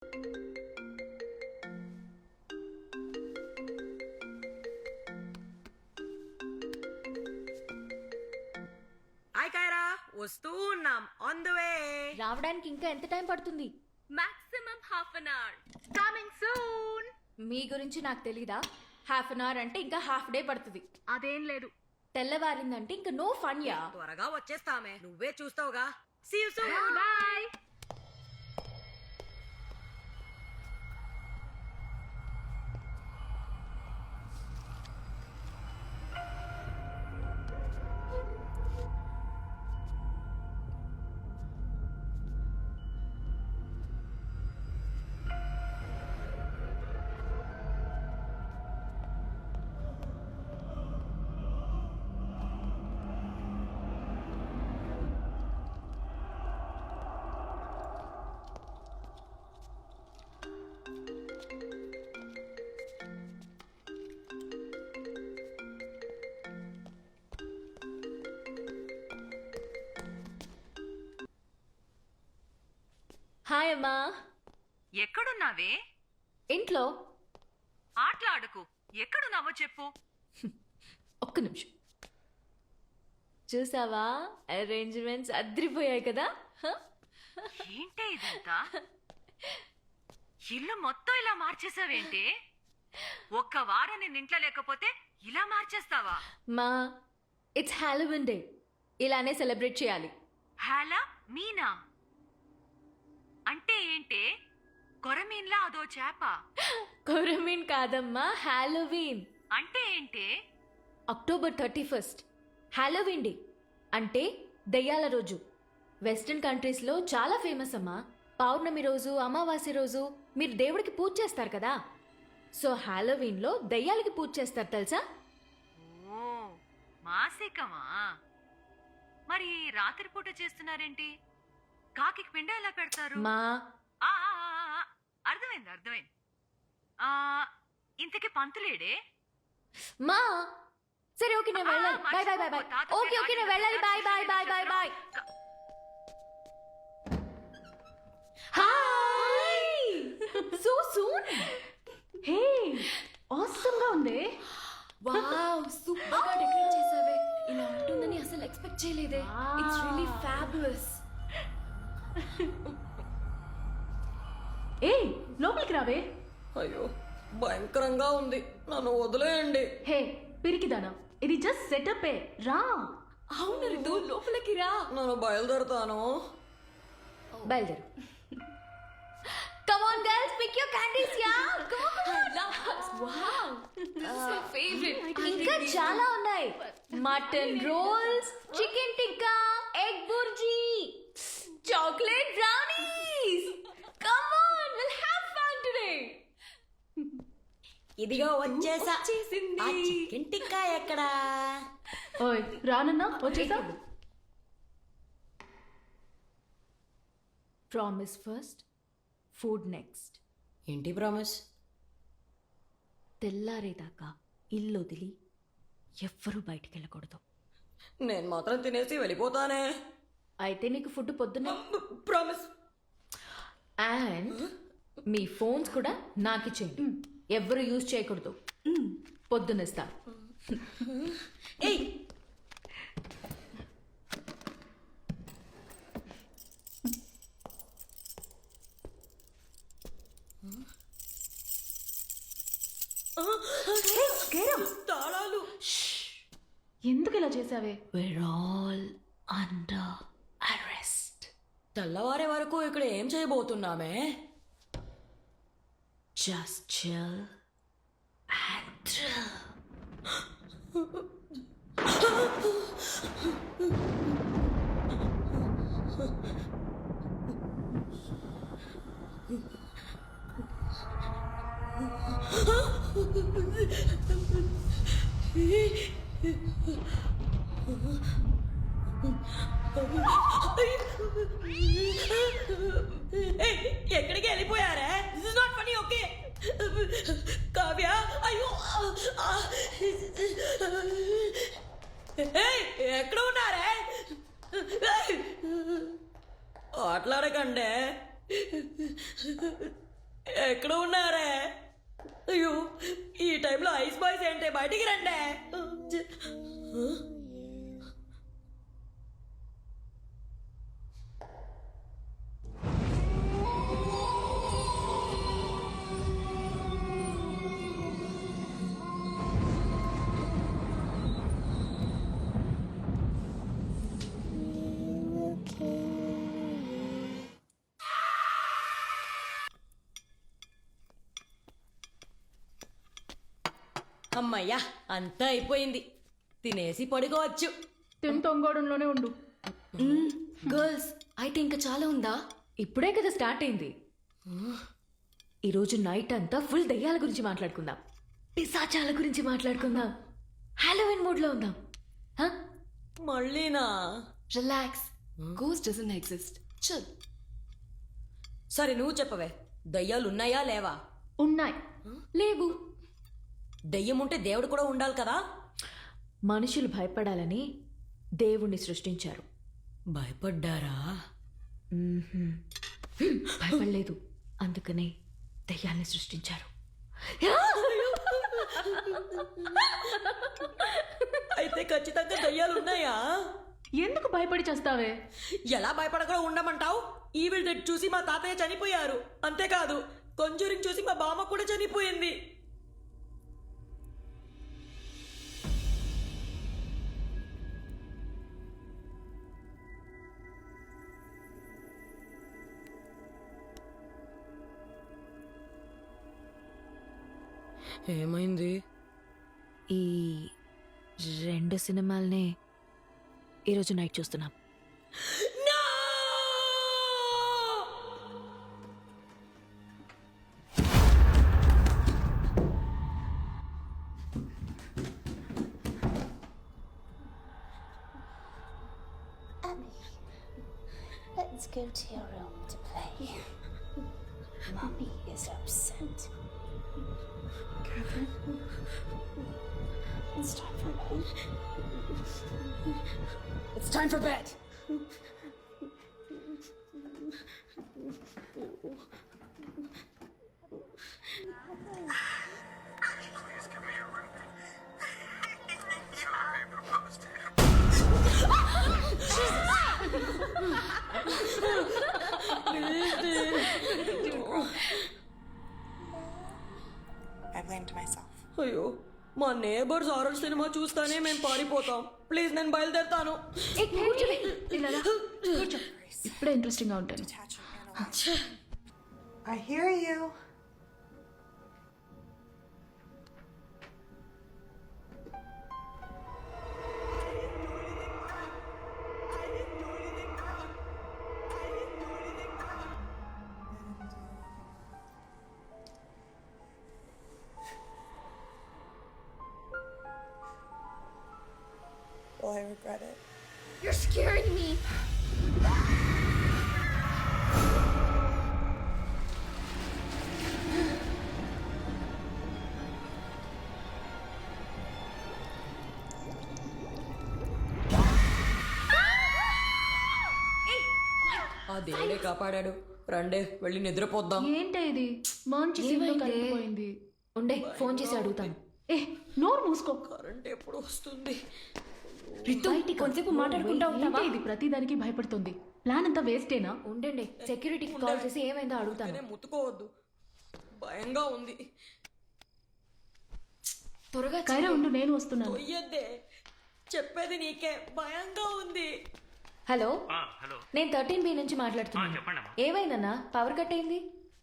Hi Kiara, వస్తూ ఉన్నాం. On the way. రావడానికి ఇంకా ఎంత టైం పడుతుంది? Maximum half an hour. Coming soon. మీ గురించి నాకు తెలీదా? హాఫ్ అన్ అవర్ అంటే ఇంకా హాఫ్ డే పడుతుంది. అదేం లేదు. తెల్లవారిందంటే ఇంకా నో ఫన్ యా. త్వరగా వచ్చేస్తామే, నువ్వే చూస్తావుగా. See you soon. Bye. Hi అమ్మా. ఎక్కడున్నావే? ఇంట్లో. ఆటలాడుకు. ఎక్కడున్నావో చెప్పు. ఒక్క నిమిషం. చూసావా, అరేంజ్మెంట్స్ అద్రిపోయాయి కదా. ఏంటే ఇదంతా? ఇల్లు మొత్తం ఇలా మార్చేసావేంటి? ఒక్క వారం నేను ఇంట్లో లేకపోతే ఇలా మార్చేస్తావా? మా ఇట్స్ హాలోవిన్ డే, ఇలానే సెలబ్రేట్ చేయాలి. హాలా మీనా అంటే ఏంటే? కొరమీన్లా అదో చేప. కొరమీన్ కాదమ్మా, హాలోవీన్. అంటే ఏంటే? అక్టోబర్ 31 హాలోవీన్ డే అంటే దయ్యాల రోజు. వెస్టర్న్ కంట్రీస్లో చాలా ఫేమస్ అమ్మా. పౌర్ణమి రోజు, అమావాస్య రోజు మీరు దేవుడికి పూజ చేస్తారు కదా. సో హాలోవీన్లో దయ్యాలకి పూజ చేస్తారు తెలుసా? ఓ మాసికమా? మరి రాత్రిపూట చేస్తున్నారేంటి? కాకి పిండ ఎలా పెడతారు? మా ఆ, ఆ, ఆ, ఆ, అర్థమైంది అర్థమైంది. ఇంతకీ పంతులేడే? మా సరే ఓకే నేను వెళ్ళాలి. Bye bye bye bye. Okay okay నేను వెళ్ళాలి. Bye bye bye bye bye. Hi. So soon. Hey, awesome గా ఉంది. వావ్, సూపర్ గా డెకరేట్ చేసావే. ఇలా ఉంటుందని అసలు ఎక్స్పెక్ట్ చేయలేదే. It's really fabulous. ఏ, లోపలికి రావే. అయ్యో, భయంకరంగా ఉంది, నన్ను వదిలేయండి. హే పిరికిదానా, ఇది జస్ట్ సెటప్ ఏ. రా. అవును రితు, లోపలికి రా. నన్ను బయలుదేరుతాను. బయలుదేరు. Come on girls, pick your candies, yeah. Come on. Wow. This is my favorite. ఇంకా చాలా ఉన్నాయి. Mutton rolls, chicken tikka, egg bhurji, chocolate brownies. Come on, we'll have fun today. ఇదిగో వచ్చేసా. వచ్చేసింది. ఆ చికెన్ టిక్కా ఎక్కడా? ఓయ్ రానన్నా, వచ్చేసా. Promise first, food next. ఏంటి ప్రామిస్? తెల్లారేదాకా ఇల్లు వదిలి ఎవ్వరూ బయటికి వెళ్ళకూడదు. నేను మాత్రం తినేసి వెళ్ళిపోతానే. అయితే నీకు ఫుడ్ పొద్దున్నే. ప్రామిస్. అండ్ మీ ఫోన్స్ కూడా నాకు ఇచ్చేయండి. ఎవ్వరు యూజ్ చేయకూడదు. పొద్దునిస్తా. ఏయ్, తాళాలు. ఎందుకు ఇలా చేసావే? We're all under arrest. తెల్లవారే వరకు ఇక్కడ ఏం చేయబోతున్నామే? Just chill and thrill. ఎక్కడికి వెళ్ళిపోయారే? This is not funny. Okay Kavya, అయ్యో ఎక్కడ ఉన్నారే? ఆటలాడకండే. ఎక్కడ ఉన్నారే? అయ్యో, ఈ టైంలో ఐస్ బాయ్స్ ఏంటే, బయటికి రండి. అమ్మయ్యా, అంతా అయిపోయింది. తినేసి పడుకోవచ్చు. తొంగోడంలోనే ఉండు. గర్ల్స్, అయితే ఇంకా చాలా ఉందా? ఇప్పుడే కదా స్టార్ట్ అయింది. ఈరోజు నైట్ అంతా ఫుల్ దయ్యాల గురించి మాట్లాడుకుందాం, పిశాచాల గురించి మాట్లాడుకుందాం, హాలోవిన్ మూడ్ లో ఉందాం. మళ్ళీనా? Relax, ghost doesn't exist. చల్. సరే నువ్వు చెప్పవే, దయ్యాలు ఉన్నాయా లేవా? ఉన్నాయి. లేవు. దయ్యం ఉంటే దేవుడు కూడా ఉండాలి కదా. మనుషులు భయపడాలని దేవుణ్ణి సృష్టించారు. భయపడ్డారా? భయపడలేదు, అందుకనే దయ్యాల్ని సృష్టించారు. అయితే ఖచ్చితంగా దయ్యాలు ఉన్నాయా? ఎందుకు భయపడి చేస్తావే? ఎలా భయపడకుండా ఉండమంటావు? ఈవిల్ డెడ్ చూసి మా తాతయ్య చనిపోయారు. అంతేకాదు, కొంజూరింగ్ చూసి మా బామ్మ కూడా చనిపోయింది. ఏమైంది? ఈ 2 సినిమాల్నే ఈరోజు నైట్ చూస్తున్నాం. Let's go to your room to play. Mommy is upset. Catherine, it's time for bed. It's time for bed. I blamed myself. అయ్యో, మా నేబర్స్ హారర్ సినిమా చూస్తానే మేము పారిపోతాం. ప్లీజ్, నేను బయలుదేరుతాను. ఇప్పుడే ఇంట్రెస్టింగ్ గా ఉంటాను. Detaching analyze. I hear you. Will I regret it? You're scaring me. ఆ దేవుడే కాపాడాడు. రండే, వెళ్ళి నిద్రపోద్దాం. ఏంటే ఇది? మంచి సీన్ లో కలిగిపోయింది. ఉండే, ఫోన్ చేసి అడుగుతాను. ఏ, నోరు మూసుకో. కరెంట్ ఎప్పుడు వస్తుంది? కొంచెంసేపు మాట్లాడుకుంటా ఉంటావా? ఏంటి ఇది? ప్రతిదానికి భయపడుతుంది. ప్లాన్ అంతా వేస్టేనా? ఉండండి, సెక్యూరిటీకి కాల్ చేసి ఏమైందో అడుగుతాను. నేనే ముట్టుకోవద్దు, భయంగా ఉంది. త్వరగా కైరా ఉండు, నేను వస్తున్నాను. తొయ్యద్దే, చెప్పేది నీకే, భయంగా ఉంది. హలో, హలో, నేను 13B నుంచి మాట్లాడుతున్నాను. చెప్పండమ్మా. ఏమైందన్నా? పవర్ కట్ అయింది.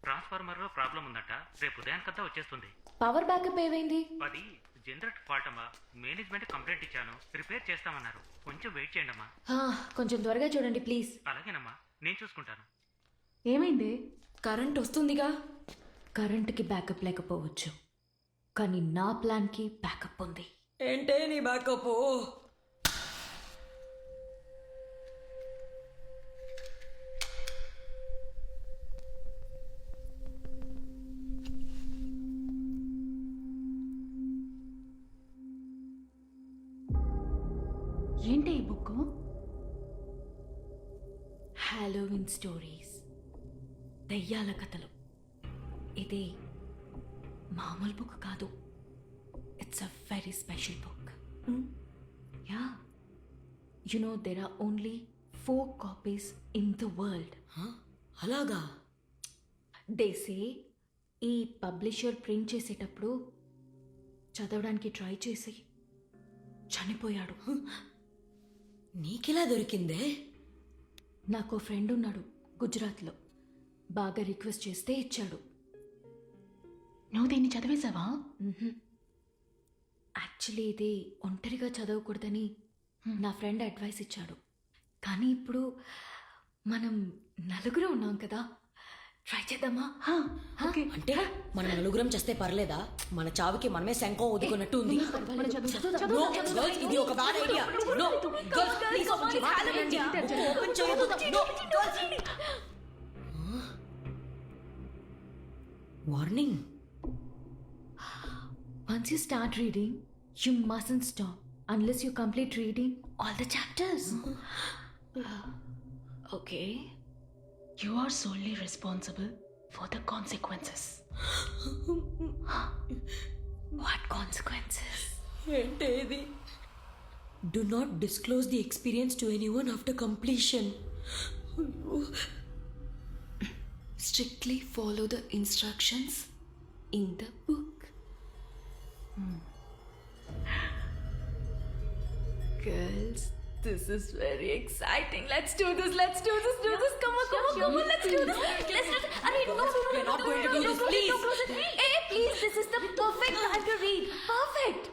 ట్రాన్స్ఫార్మర్ లో ప్రాబ్లం ఉందట. రేపు ఉదయానికంతా వచ్చేస్తుంది. పవర్ బ్యాకప్ ఏమైంది? అది జనరేటర్ ఫాల్ట్ అమ్మా. మేనేజ్మెంట్ కంప్లైంట్ ఇచ్చాను, రిపేర్ చేస్తామన్నారు. కొంచెం వెయిట్ చేయండి అమ్మా. కొంచెం త్వరగా చూడండి ప్లీజ్. అలాగేనమ్మా, నేను చూసుకుంటాను. ఏమైంది? కరెంట్ వస్తుందిగా. కరెంట్కి బ్యాకప్ లేకపోవచ్చు, కానీ నా ప్లాన్కి బ్యాకప్ ఉంది. ఏంటే నీ బ్యాకప్? ఏంటి ఈ బుక్? హాలోవిన్ స్టోరీస్, దయ్యాల కథలు. ఇది మామూలు బుక్ కాదు. It's a very special book. Yeah, you know there are only 4 copies in the world. అలాగా? దేసే ఈ పబ్లిషర్ ప్రింట్ చేసేటప్పుడు చదవడానికి ట్రై చేసి చనిపోయాడు. నీకెలా దొరికిందే? నాకు ఫ్రెండ్ ఉన్నాడు గుజరాత్లో. బాగా రిక్వెస్ట్ చేస్తే ఇచ్చాడు. నువ్వు దీన్ని చదివేశావా? యాక్చువల్లీ ఇది ఒంటరిగా చదవకూడదని నా ఫ్రెండ్ అడ్వైస్ ఇచ్చాడు. కానీ ఇప్పుడు మనం నలుగురు ఉన్నాం కదా, ట్రై చేద్దామా? ఓకే. అంటే మనం నలుగురం చేస్తే పర్లేదా? మన చావుకి మనమే శంఖం ఒదుకున్నట్టు ఉంది. మనం చదువుదాం. No, girls, ఇది ఒక bad idea. No, girls, please, మాట వినండి. Book open చేయొద్దు. No, girls. Warning. Once you start reading, you mustn't stop unless you complete reading all the chapters. Okay. You are solely responsible for the consequences. What consequences? ఏంటి ఇది? Do not disclose the experience to anyone after completion. Strictly follow the instructions in the book. Girls, this is very exciting. Let's do this. Come on, let's do this. Arey, no. We're not going to do this, please. Hey, please, this is the perfect time to read. Perfect.